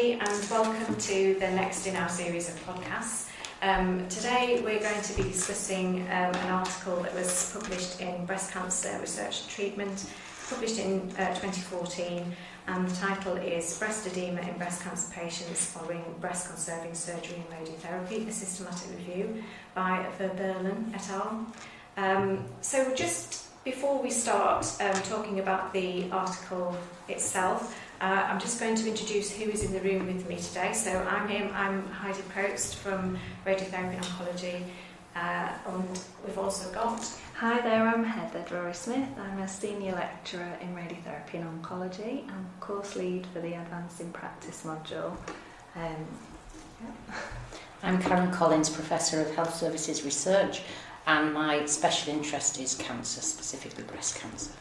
everybody, and welcome to the next in our series of podcasts. Today we're going to be discussing an article that was published in Breast Cancer Research and Treatment, published in 2014, and the title is Breast Edema in Breast Cancer Patients Following Breast Conserving Surgery and Radiotherapy, a Systematic Review by Verberlen et al. So just before we start talking about the article itself, I'm just going to introduce who is in the room with me today. So I'm Heidi Probst from Radiotherapy and Oncology, and we've also got... Hi there, I'm Heather Drury-Smith. I'm a Senior Lecturer in Radiotherapy and Oncology and Course Lead for the Advancing Practice module. I'm Karen Collins, Professor of Health Services Research, and my special interest is cancer, specifically breast cancer.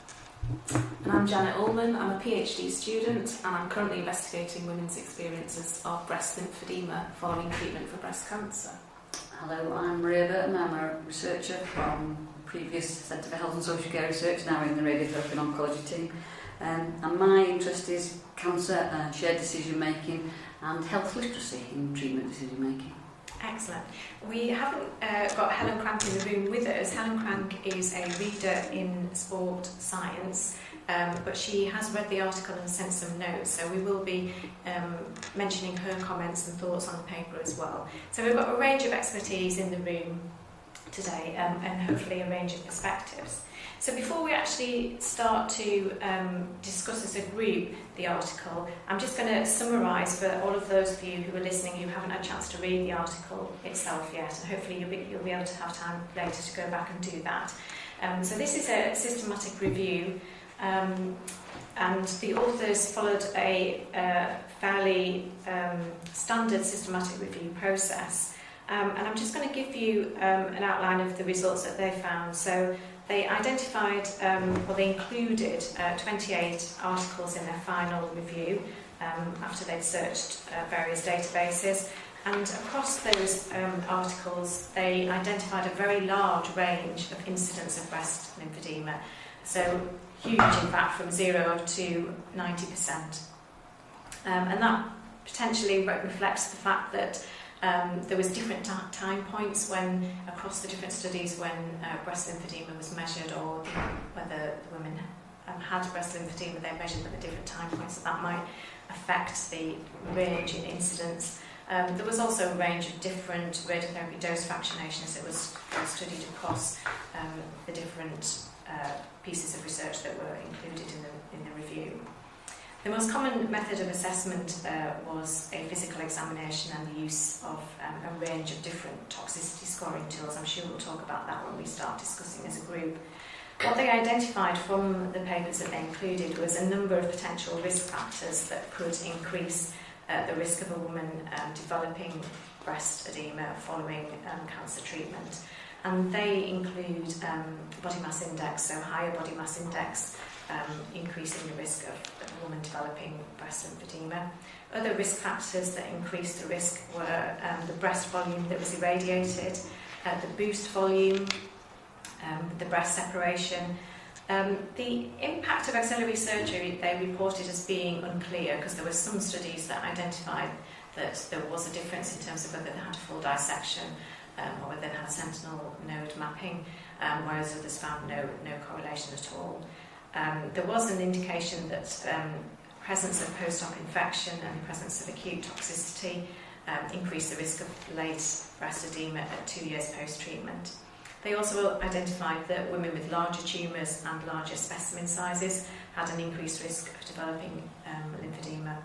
And I'm Janet Ullman. I'm a PhD student and I'm currently investigating women's experiences of breast lymphedema following treatment for breast cancer. Hello, I'm Maria Burton. I'm a researcher from previous Centre for Health and Social Care Research, now in the Radiotherapy and Oncology team. And my interest is cancer, shared decision making and health literacy in treatment decision making. Excellent. We haven't got Helen Crank in the room with us. Helen Crank is a reader in sport science, but she has read the article and sent some notes, so we will be mentioning her comments and thoughts on the paper as well. So we've got a range of expertise in the room today, and hopefully a range of perspectives. So before we actually start to discuss as a group the article, I'm just going to summarise for all of those of you who are listening who haven't had a chance to read the article itself yet, and hopefully you'll be able to have time later to go back and do that. So this is a systematic review, and the authors followed a fairly standard systematic review process. And I'm just going to give you an outline of the results that they found. So they identified, they included 28 articles in their final review after they'd searched various databases. And across those articles, they identified a very large range of incidents of breast lymphedema. So huge, in fact, from 0 to 90%. And that potentially reflects the fact that there was different time points when, across the different studies, when breast lymphedema was measured, or whether the women had breast lymphedema, they measured them at different time points, so that might affect the range in incidence. There was also a range of different radiotherapy dose fractionations that was studied across the different pieces of research that were included in the review. The most common method of assessment was a physical examination and the use of a range of different toxicity scoring tools. I'm sure we'll talk about that when we start discussing as a group. What they identified from the papers that they included was a number of potential risk factors that could increase the risk of a woman developing breast edema following cancer treatment. And they include body mass index, so higher body mass index, increasing the risk of a woman developing breast lymphedema. Other risk factors that increased the risk were the breast volume that was irradiated, the boost volume, the breast separation. The impact of axillary surgery they reported as being unclear, because there were some studies that identified that there was a difference in terms of whether they had a full dissection or whether they had sentinel node mapping, whereas others found no correlation at all. There was an indication that presence of post-op infection and presence of acute toxicity increased the risk of late breast edema at 2 years post-treatment. They also identified that women with larger tumours and larger specimen sizes had an increased risk of developing lymphedema.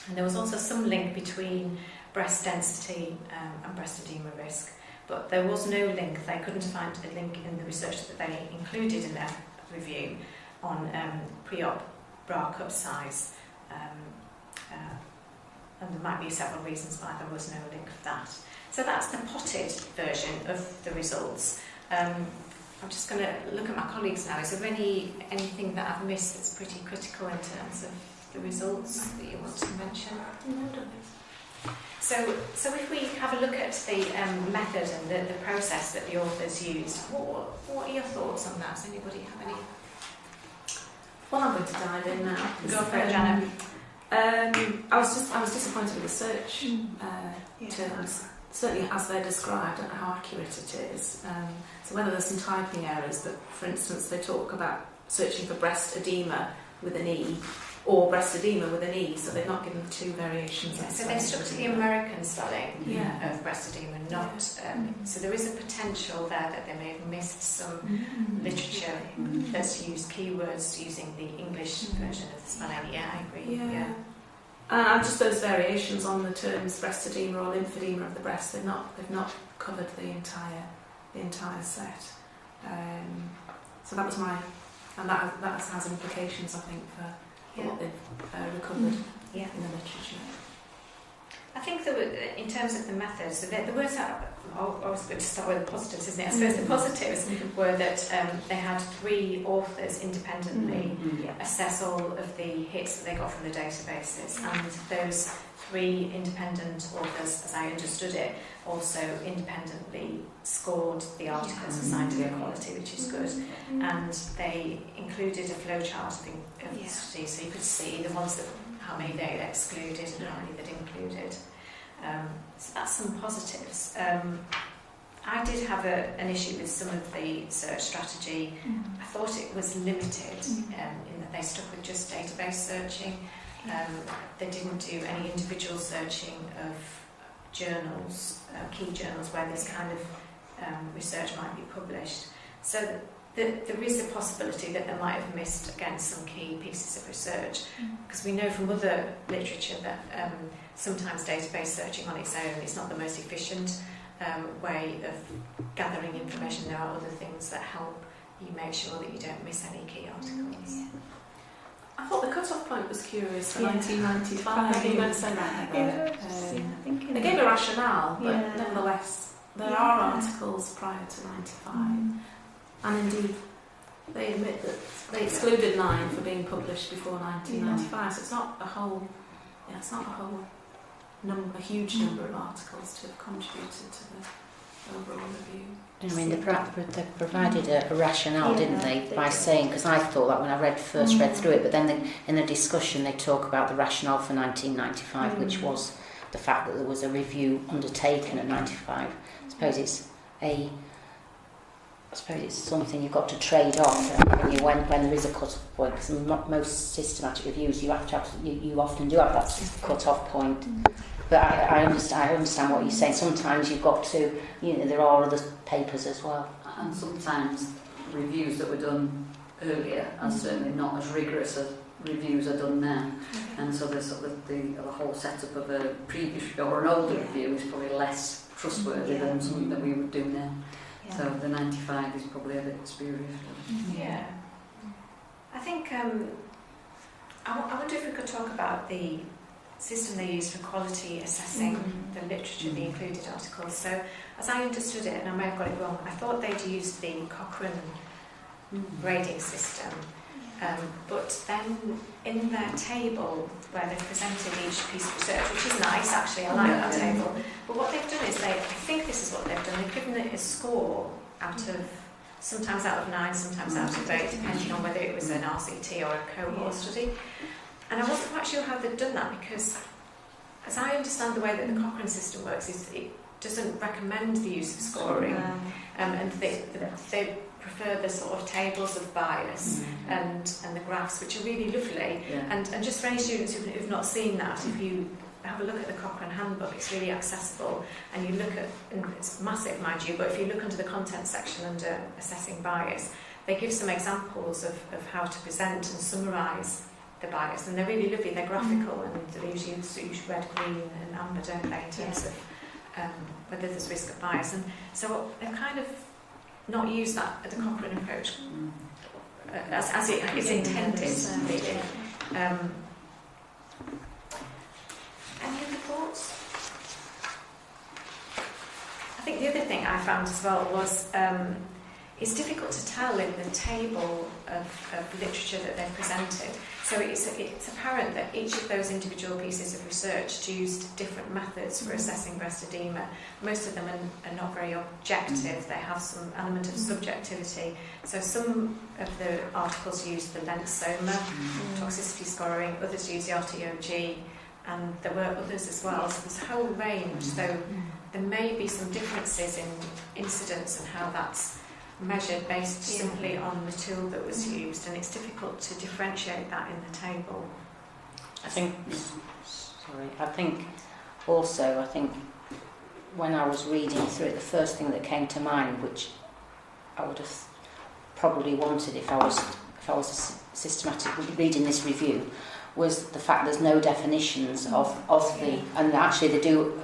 And there was also some link between breast density and breast edema risk, but there was no link. They couldn't find a link in the research that they included in their review on pre-op bra cup size, and there might be several reasons why there was no link for that. So that's the potted version of the results. I'm just going to look at my colleagues now. Is there anything that I've missed that's pretty critical in terms of the results that you want to mention? No, don't. So if we have a look at the method and the process that the authors used, what are your thoughts on that? Does anybody have any? Well, I'm going to dive in now. Go for it, Janet. I was disappointed with the search terms. Certainly, as they're described, I don't know how accurate it is. So whether there's some typing errors, but for instance, they talk about searching for breast edema with an E or breast edema with an E, so they've not given two variations. Yeah, so they've stuck to the American spelling Yeah. of breast edema, not. So there is a potential there that they may have missed some literature that's used keywords using the English version of the spelling. Yeah, I agree. Yeah. And just those variations on the terms breast edema or lymphedema of the breast, they've not covered the entire set. So that was and that has implications, I think, for what they've recovered in the literature. I think in terms of the methods, the words are always good to start with the positives, isn't it? I suppose the positives were that they had 3 authors independently assess all of the hits that they got from the databases, and those 3 independent authors, as I understood it, also independently scored the articles assigned to their quality, which is good. And they included a flowchart, I think, of the study, so you could see the ones that how many they excluded and how many they included. So that's some positives. I did have an issue with some of the search strategy. I thought it was limited in that they stuck with just database searching. They didn't do any individual searching of journals, key journals where this kind of research might be published. So there is a possibility that they might have missed, again, some key pieces of research, because we know from other literature that sometimes database searching on its own is not the most efficient way of gathering information. There are other things that help you make sure that you don't miss any key articles. I thought the cut-off point was curious for 1995. I think you were saying that, Heather. They gave a rationale, but nevertheless, there are articles prior to 95. And indeed, they admit that they excluded 9 for being published before 1995. So it's not a whole, number, a huge number of articles to have contributed to the overall review. I mean, they provided a rationale, didn't they, by saying, because I thought that when I first read through it, but then in the discussion they talk about the rationale for 1995, which was the fact that there was a review undertaken at 95. I suppose it's something you've got to trade off when there is a cut-off point, because most systematic reviews you often do have that cut-off point. But I understand what you're saying. Sometimes you've got to, there are other papers as well. And sometimes reviews that were done earlier are certainly not as rigorous as reviews are done now. And so the whole setup of a previous or an older review is probably less trustworthy than something that we would do now. Yeah. So the 95 is probably a bit spurious. Yeah. I think, I wonder if we could talk about the system they use for quality assessing the literature, the included articles. So, as I understood it, and I may have got it wrong, I thought they'd used the Cochrane grading system, but then in their table where they presented each piece of research, which is nice actually, I like that table, but what they've done is I think this is what they've done, they've given it a score sometimes out of 9, sometimes out of 8, depending on whether it was an RCT or a cohort study. And I wasn't quite sure how they'd done that, because as I understand the way that the Cochrane system works is it doesn't recommend the use of scoring, and they prefer the sort of tables of bias and the graphs, which are really lovely. And just for any students who've not seen that, if you have a look at the Cochrane handbook, it's really accessible, and you look at, and it's massive mind you, but if you look under the content section under assessing bias, they give some examples of how to present and summarise the bias, and they're really lovely, they're graphical, and they usually use red, green and amber, don't they, in terms of whether there's risk of bias. And so they've kind of not used that at the Cochrane approach as it is intended, really. Any other thoughts? I think the other thing I found as well was it's difficult to tell in the table of literature that they've presented. So it's apparent that each of those individual pieces of research used different methods for assessing breast edema. Most of them are not very objective. They have some element of subjectivity. So some of the articles use the lymphedema toxicity scoring, others use the RTOG, and there were others as well. So there's a whole range. So there may be some differences in incidence and how that's measured based simply on the tool that was used, and it's difficult to differentiate that in the table. I think also when I was reading through it, the first thing that came to mind, which I would have probably wanted if I was systematically reading this review, was the fact there's no definitions of the, and actually they do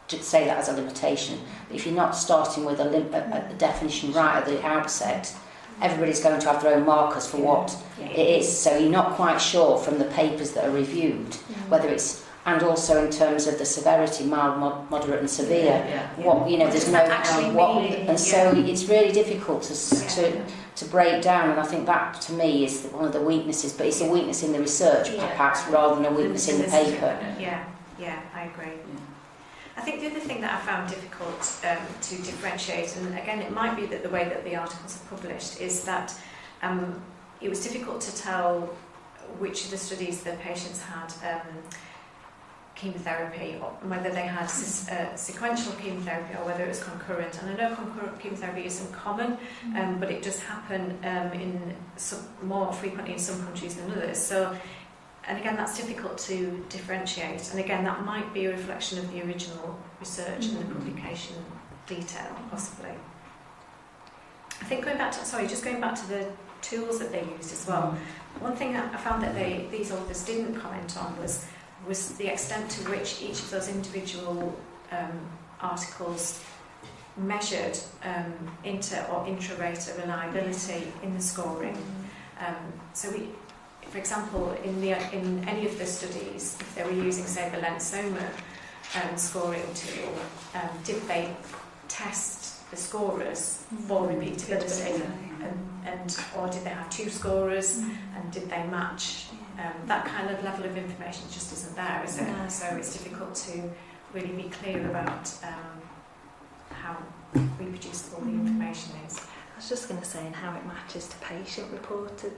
say that as a limitation. But if you're not starting with a definition right at the outset, everybody's going to have their own markers for what it is. So you're not quite sure from the papers that are reviewed whether it's, and also in terms of the severity, mild, moderate, and severe. What there's no and so it's really difficult to break down. And I think that to me is one of the weaknesses. But it's a weakness in the research, perhaps, rather than a weakness in the paper. Yeah, I agree. I think the other thing that I found difficult to differentiate, and again it might be that the way that the articles are published, is that it was difficult to tell which of the studies the patients had chemotherapy, or whether they had sequential chemotherapy or whether it was concurrent. And I know concurrent chemotherapy isn't common, but it does happen more frequently in some countries than others. So. And again, that's difficult to differentiate. And again, that might be a reflection of the original research and the publication detail, possibly. I think going back to the tools that they used as well. One thing that I found that these authors didn't comment on was the extent to which each of those individual articles measured inter or intra-rater reliability in the scoring. For example, in any of the studies, if they were using, say, the lymphedema scoring tool, did they test the scorers for repeatability, or did they have two scorers, and did they match? That kind of level of information just isn't there, is it? No. So it's difficult to really be clear about how reproducible the information is. I was just going to say, and how it matches to patient-reported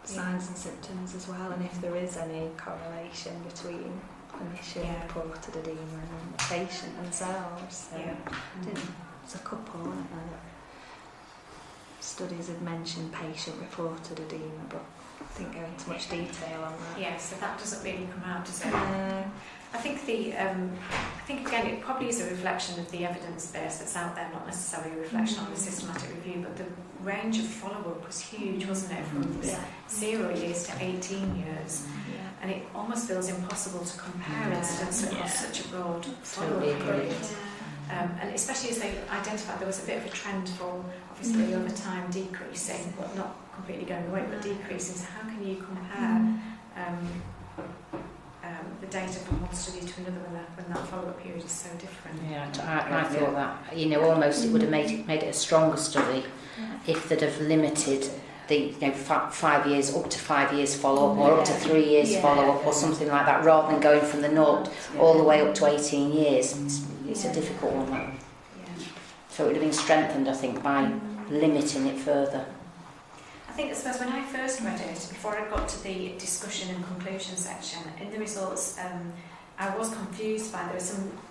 signs and symptoms as well, and if there is any correlation between clinician-reported edema and the patient themselves. So there's a couple, aren't there? Studies have mentioned patient-reported edema, but I didn't go into much detail on that. Yeah, so that doesn't really come out, does it? I think again it probably is a reflection of the evidence base that's out there, not necessarily a reflection on the systematic review, but the range of follow-up was huge, wasn't it, from 0 years to 18 years. And it almost feels impossible to compare incidents across such a broad follow-up period. And especially as they identified there was a bit of a trend for, obviously, over time decreasing, but not completely going away, but decreasing. So how can you compare the data from one study to another when that follow-up period is so different? Yeah, I thought that, almost it would have made it a stronger study if they'd have limited the 5 years, up to 5 years follow-up, or up to 3 years follow-up, or something like that, rather than going from the 0 all the way up to 18 years. It's a difficult one. So it would have been strengthened, I think, by limiting it further. I think, I suppose, when I first read it, before I got to the discussion and conclusion section, in the results, I was confused by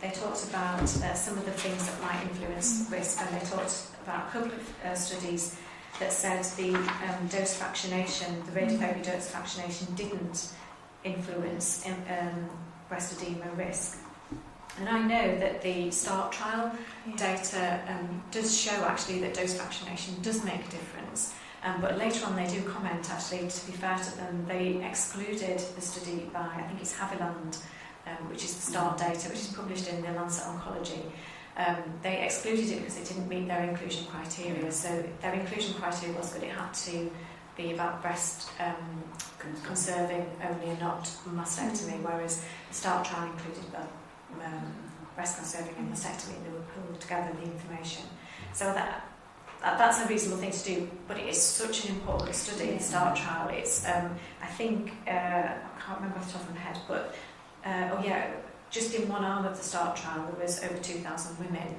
they talked about some of the things that might influence risk, and they talked about a couple of studies that said the dose fractionation, the radiotherapy dose fractionation didn't influence breast edema risk. And I know that the START trial data does show actually that dose fractionation does make a difference. But later on they do comment, actually, to be fair to them, they excluded the study by, I think it's Haviland, which is the START data, which is published in the Lancet Oncology. They excluded it because it didn't meet their inclusion criteria. So their inclusion criteria was that it had to be about breast conserving only and not mastectomy, whereas the START trial included breast conserving and mastectomy, and they were pulled together, the information. So that that's a reasonable thing to do, but it is such an important study, the START trial. It's, I think, I can't remember off the top of my head, but, just in one arm of the START trial there was over 2,000 women.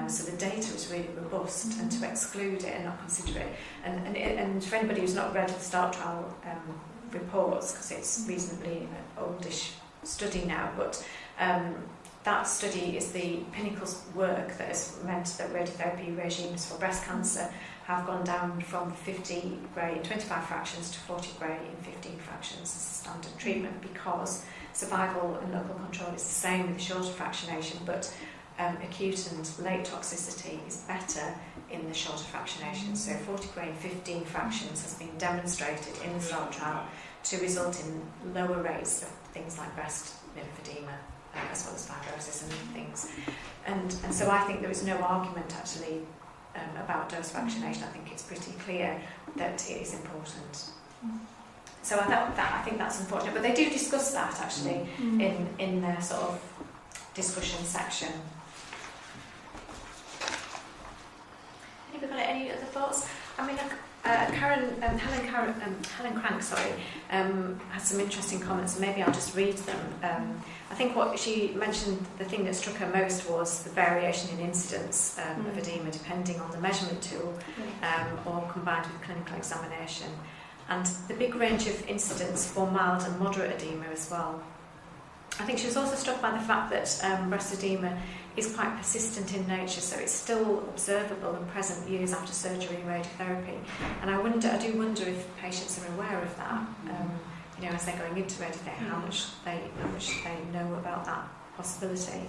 So the data was really robust, and to exclude it and not consider it, and for anybody who's not read the START trial reports, because it's reasonably an oldish study now, but that study is the pinnacle work that has meant that radiotherapy regimes for breast cancer have gone down from 50 Gray in 25 fractions to 40 Gray in 15 fractions as a standard treatment, because survival and local control is the same with shorter fractionation, but acute and late toxicity is better in the shorter fractionation. So 40 Gray in 15 fractions has been demonstrated in the START trial to result in lower rates of things like breast lymphedema, as well as fibrosis and things. And so I think there is no argument actually about dose fractionation. I think it's pretty clear that it is important. So I think that's unfortunate, but they do discuss that actually in their sort of discussion section. Anybody got any other thoughts? I mean, Helen Crank, had some interesting comments, and maybe I'll just read them. I think what she mentioned, the thing that struck her most was the variation in incidence of edema depending on the measurement tool, or combined with clinical examination, and the big range of incidence for mild and moderate edema as well. I think she was also struck by the fact that breast edema is quite persistent in nature, so it's still observable and present years after surgery and radiotherapy. And I do wonder if patients are aware of that, as they're going into radiotherapy, how much they know about that possibility.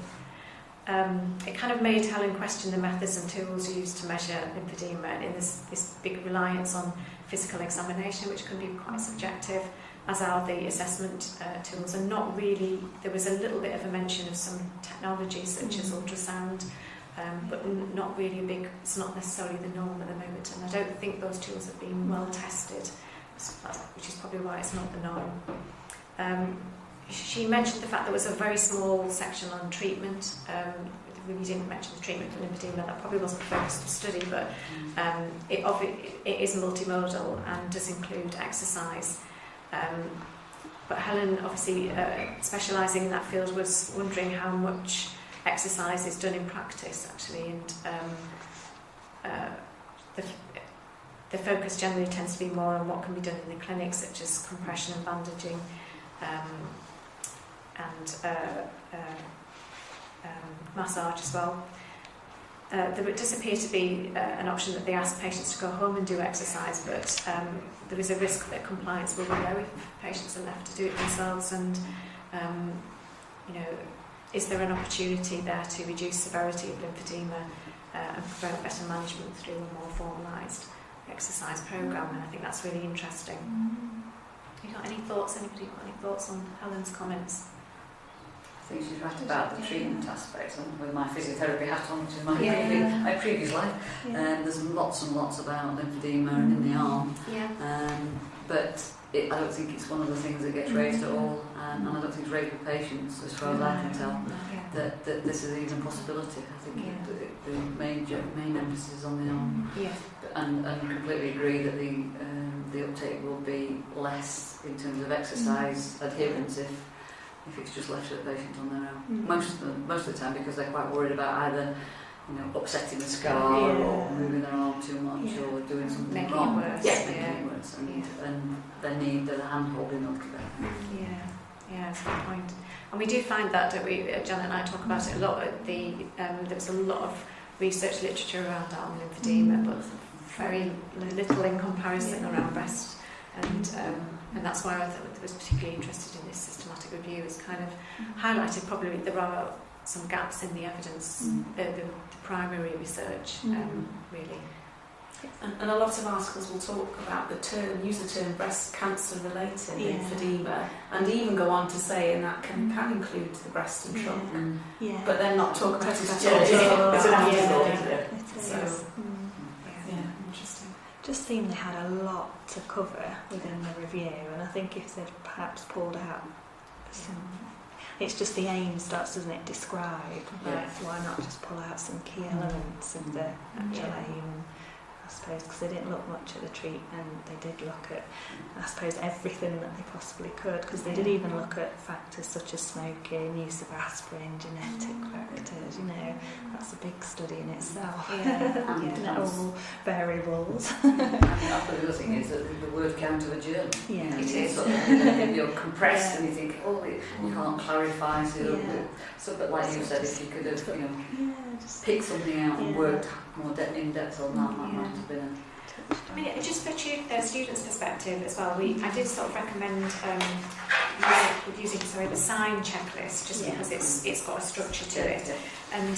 It kind of made Helen question the methods and tools used to measure lymphedema, and in this big reliance on physical examination, which can be quite subjective, as are the assessment tools, and not really, there was a little bit of a mention of some technologies such as ultrasound, but not really it's not necessarily the norm at the moment, and I don't think those tools have been well tested, which is probably why it's not the norm. She mentioned the fact there was a very small section on treatment. We didn't mention the treatment for lymphedema, that probably wasn't the focus of the study, but it is multimodal and does include exercise. But Helen, obviously specialising in that field, was wondering how much exercise is done in practice actually, and the focus generally tends to be more on what can be done in the clinic, such as compression and bandaging, and massage as well. There does appear to be an option that they ask patients to go home and do exercise, but there is a risk that compliance will be low if patients are left to do it themselves, and is there an opportunity there to reduce severity of lymphedema and promote better management through a more formalised exercise programme? And I think that's really interesting. Have you got any thoughts? Anybody got any thoughts on Helen's comments? I think she's right about the treatment aspect, and with my physiotherapy hat on, which is my previous life, there's lots and lots about lymphedema and in the arm, but I don't think it's one of the things that gets raised at all, and I don't think it's raised with patients, as far as I can tell, that this is even a possibility. I think the main emphasis is on the arm, and completely agree that the uptake will be less in terms of exercise adherence if it's just left to the patient on their own. Most of the time, because they're quite worried about either upsetting the scar or moving their arm too much or doing something wrong. Making it worse. And they need the hand holding up to them. That's a good point. And we do find that, don't we? Janet and I talk about it a lot. There's a lot of research literature around arm lymphedema, but very little in comparison around breast. And that's why I was particularly interested in this systematic review. It's kind of highlighted probably there are some gaps in the evidence, the primary research, really. And a lot of articles will talk about use the term breast cancer related lymphedema, and even go on to say, and that can include the breast and trunk, but then not talk about it at all. It's an afterthought. Interesting. Just seemed they had a lot to cover within the review, and I think if they'd perhaps pulled out some, it's just the aim starts, doesn't it, describe, why not just pull out some key elements of the actual aim, suppose, because they didn't look much at the treatment. They did look at, I suppose, everything that they possibly could, because they did even look at factors such as smoking, use of aspirin, genetic factors. You know, that's a big study in itself. Looking at all variables. And the other thing is that the word count of a journal. Yeah, it is sort of, you're compressed and you think, oh, you can't clarify. So, but like you said, if you could have, picked something out and worked more in depth on that, that might have been I mean, just for the students' perspective as well, I did sort of recommend using the sign checklist, just because it's got a structure to it. And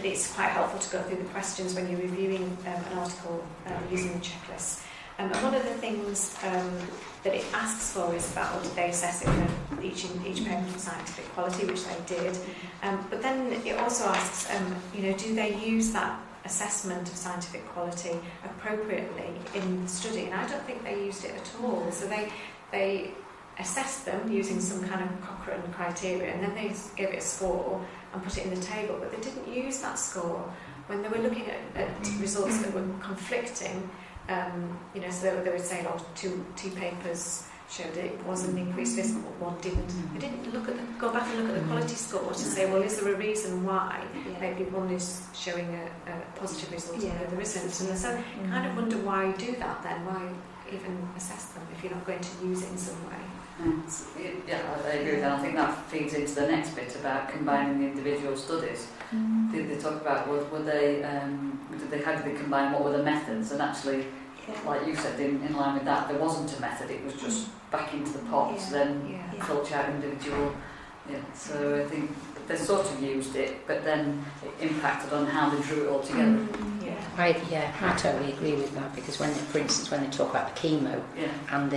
it's quite helpful to go through the questions when you're reviewing an article using the checklist. And one of the things that it asks for is about what they assess it for each paper for scientific quality, which they did. But then it also asks, do they use that assessment of scientific quality appropriately in the study? And I don't think they used it at all. So they assessed them using some kind of Cochrane criteria, and then they gave it a score and put it in the table. But they didn't use that score when they were looking at results that were conflicting. So they would say, two papers showed it was an increased risk, but one didn't. They didn't go back and look at the quality score to say, well, is there a reason why maybe one is showing a positive result and the other isn't? And so you kind of wonder why you do that then, why even assess them if you're not going to use it in some way. Yeah, I agree with that. I think that feeds into the next bit about combining the individual studies. They talk about how did they combine, what were the methods, and actually, like you said, in line with that, there wasn't a method. It was just back into the pots, then filter out individual. So I think they sort of used it, but then it impacted on how they drew it all together. I totally agree with that, because for instance, when they talk about the chemo and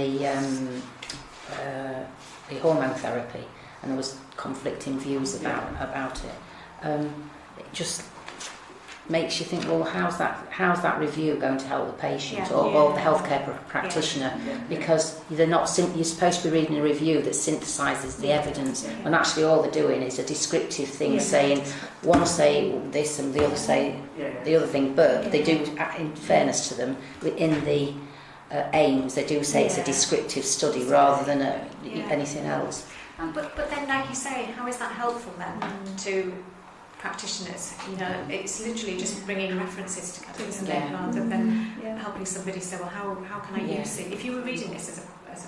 the hormone therapy, and there was conflicting views about it, it just makes you think, well, how's that review going to help the patient or the healthcare practitioner? Because they're not you're supposed to be reading a review that synthesises the evidence, and actually all they're doing is a descriptive thing, saying one will say this and the other say the other thing, but they do, in fairness to them, within the aims, they do say it's a descriptive study rather than anything else. But then, like you say, how is that helpful then to practitioners? It's literally just bringing references together, isn't it, rather than helping somebody say, well, how can I use it? If you were reading this as a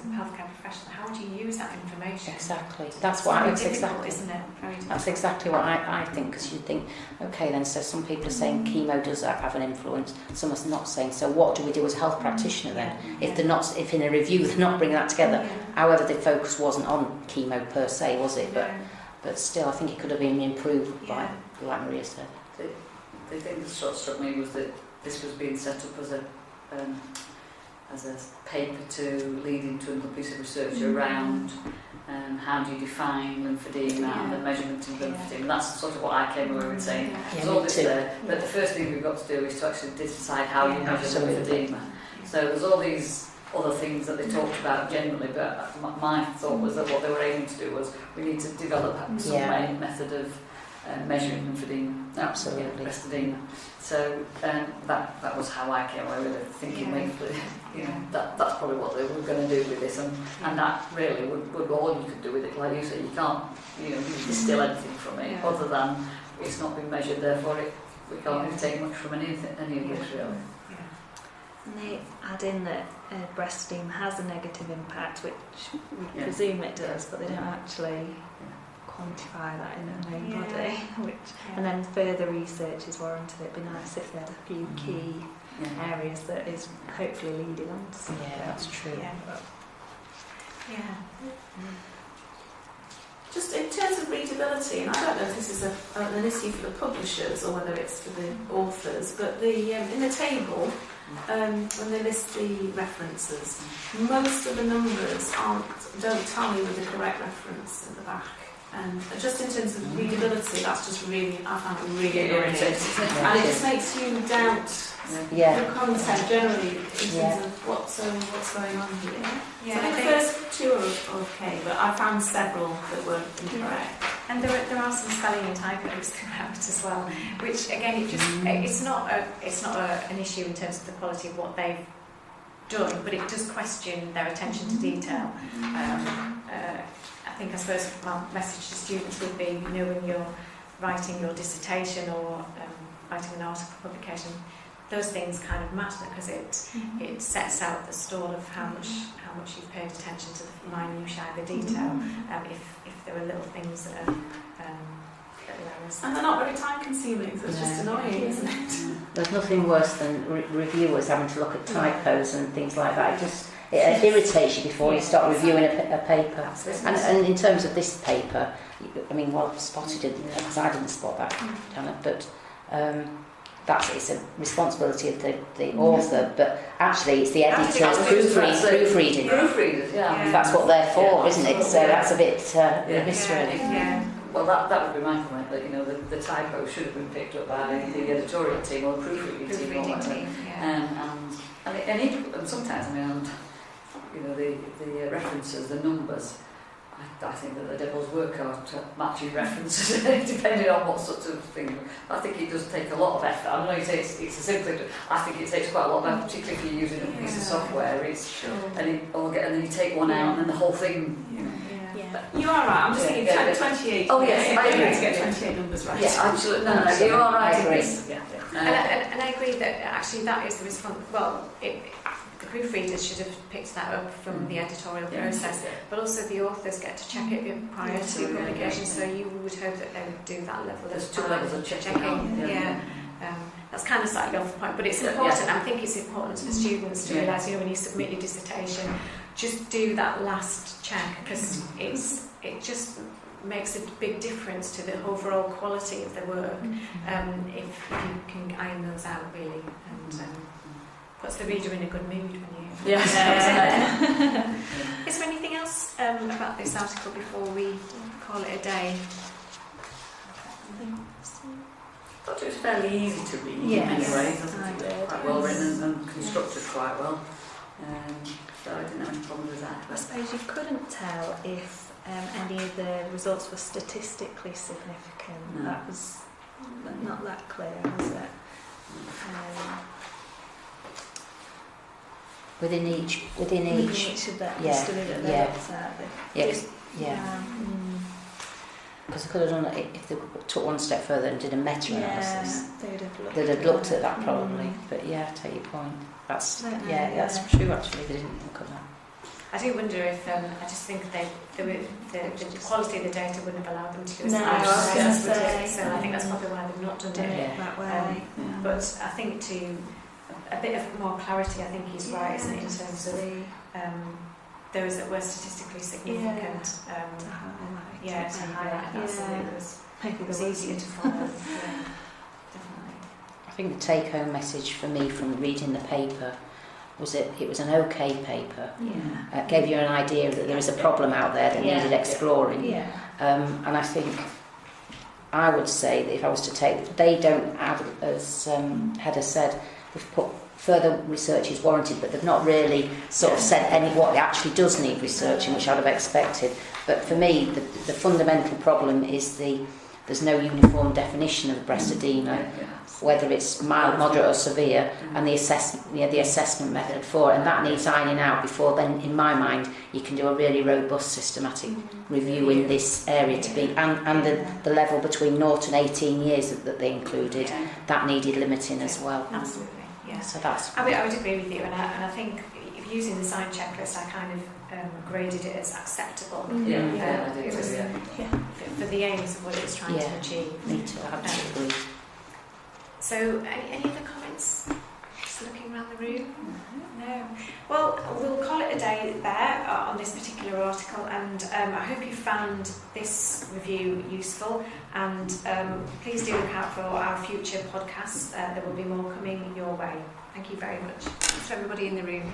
healthcare professional, how would you use that information? Exactly. That's why it's exactly, isn't it? That's exactly what I think, because you think, okay, then so some people are saying chemo does have an influence, some are not saying. So what do we do as a health practitioner then? If in a review they're not bringing that together. However, the focus wasn't on chemo per se, was it? But still, I think it could have been improved by, like Maria said. The thing that sort of struck me was that this was being set up as a paper to lead into another piece of research around how do you define lymphedema and the measurement of lymphedema. That's sort of what I came away with saying. There's all this there, but the first thing we've got to do is to actually decide how you measure lymphedema. So there's all these other things that they talked about generally, but my thought was that what they were aiming to do was we need to develop some method of measuring lymphedema. Absolutely. Breast edema. So that was how I came away with it, thinking that's probably what they were going to do with this, and that really would all you could do with it. Like you say, you can't distill anything from it other than it's not been measured, therefore we can't really take much from any of this really. And they add in that breast edema has a negative impact, which we presume it does, but they don't actually quantify that in their own body. And then further research is warranted. It'd be nice if they had a few key areas that is hopefully leading on to something. Yeah, that's true. Just in terms of readability, and I don't know if this is an issue for the publishers or whether it's for the authors, but in the table, when they list the references, most of the numbers don't tally with the correct reference at the back. And just in terms of readability, that's just I found it really irritating. And it just makes you doubt the content generally in terms of what's going on here. So the first two are okay, but I found several that were incorrect. And there are some spelling and typos throughout as well, which again, it's not an issue in terms of the quality of what they've done, but it does question their attention to detail. I suppose my message to students would be, when you're writing your dissertation or writing an article publication, those things kind of matter because it sets out the stall of how much you've paid attention to the minutiae, the detail. If there are little things that are little errors. And they're not very time consuming, so it's just annoying, isn't it? There's nothing worse than reviewers having to look at typos and things like that. It irritates you before you start reviewing a paper. And in terms of this paper, I mean, well spotted it, because I didn't spot that, Janet, but it's a responsibility of the author, but actually it's the editor's proofreading. Proofreaders, yeah. That's what they're for, isn't it? So that's a bit visceral. Well, that would be my comment, that the typo should have been picked up by the editorial team or the proofreading team or whatever. And sometimes, the references, the numbers, I think that the devil's work out matching references depending on what sort of thing. I think it does take a lot of effort. I know you say it's a simple thing, I think it takes quite a lot of effort, particularly if you're using a piece of software. And then you take one out and then the whole thing. You are right. I'm just thinking 28. Oh yes, I agree to get 28 numbers right. Yeah, absolutely. No, you are right. I agree. And I agree that actually that is the response. Well, the proofreaders should have picked that up from the editorial process, but also the authors get to check it prior to publication. So you would hope that they would do that level There's of two levels of checking. That's kind of slightly off the point, but it's important. I think it's important for students to realise, when you submit your dissertation, just do that last check, because it just makes a big difference to the overall quality of the work if you can iron those out really, and puts the reader in a good mood when you. Is there anything else about this article before we call it a day? I thought it was fairly easy to read in many ways. I think it was quite well written and constructed quite well. So I didn't have any problem with that. I suppose you couldn't tell if any of the results were statistically significant. No. That was not that clear, was it? Within each of the study that they looked at. Because I could have done it if they took one step further and did a meta-analysis. They'd have looked at that probably. But I take your point. That's true actually. They didn't look at that. I do wonder if I just think the quality of the data wouldn't have allowed them to do a so I think that's probably why they've not done it that way. But I think a bit of more clarity, I think he's right, isn't it, in terms of those that were statistically significant. To highlight that so it was easier to follow. Definitely. I think the take-home message for me from reading the paper was that it was an okay paper. It gave you an idea that there is a problem out there that needed exploring. And I think I would say that if I was to take, they don't add, as Heather said, they've put further research is warranted, but they've not really sort of said what actually does need researching, which I'd have expected. But for me, the fundamental problem is there's no uniform definition of breast edema, whether it's mild, moderate or severe, and the assessment method for it, and that needs ironing out before then, in my mind, you can do a really robust systematic review in this area to be, and the level between 0 and 18 years that they included, that needed limiting as well. Absolutely, yeah. So that's... I would agree with you, and I think if using the sign checklist, I kind of graded it as acceptable. For the aims of what it's trying to achieve. Me too, I absolutely. So, any other comments? Just looking around the room? No. Well, we'll call it a day there on this particular article, and I hope you found this review useful, and please do look out for our future podcasts. There will be more coming your way. Thank you very much. Thanks for everybody in the room.